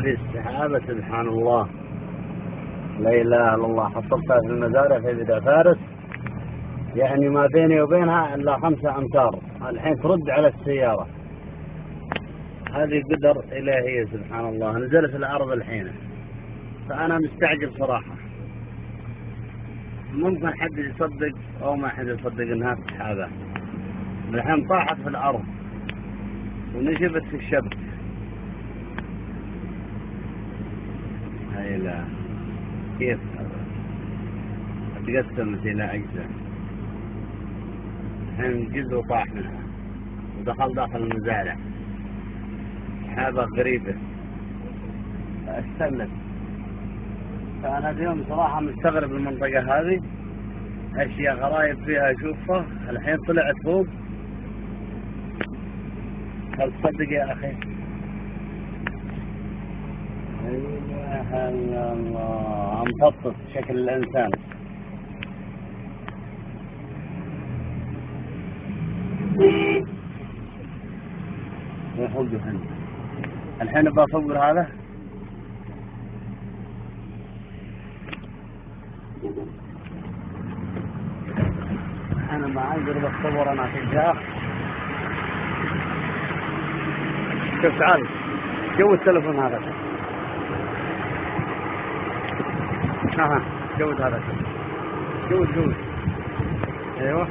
هذه السحابة سبحان الله، لا إله إلا الله. حصلتها في المزارع في بدع فارس، يعني ما بيني وبينها إلا 5 أمتار. الحين ترد على السيارة. هذه قدر إلهية سبحان الله. نزلت الأرض الحين، فأنا مستعجب صراحة. ممكن حد يصدق أو ما حد يصدق إنها سحابة. الحين طاحت في الأرض ونشبت في الشبك. هاي لا كيف تقسمت إلى أجزاء. الحين جزء طاح منها ودخل داخل المزارع. سحابة غريبة استنت. فأنا اليوم صراحة مستغرب المنطقة هذه، أشياء غرايب فيها أشوفها. الحين طلعت فوق. هل تصدق يا أخي؟ إله إلا الله. مخطط شكل الإنسان. يخرج هنا. الحين بصور هذا. أنا ما أقدر أصور أنا في الجاه. شوف تعال جو التلفون هذا. ها جود هذا. جود ايوه.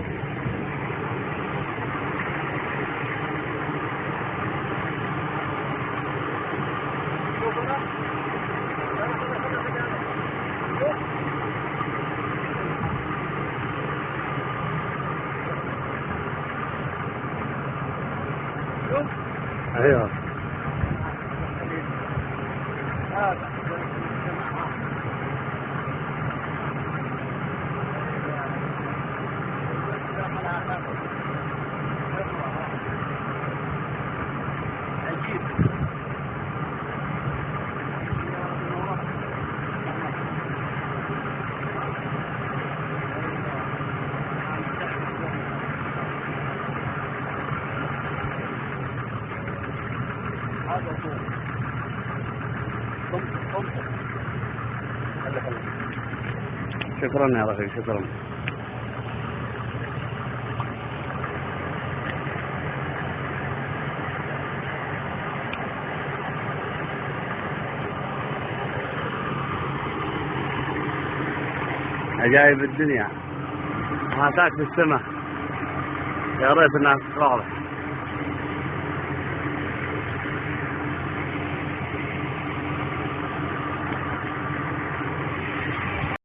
ايوه شكرا يا رفيق، شكرا. عجائب الدنيا، هاتاك في السماء. يا ريت الناس تطالع.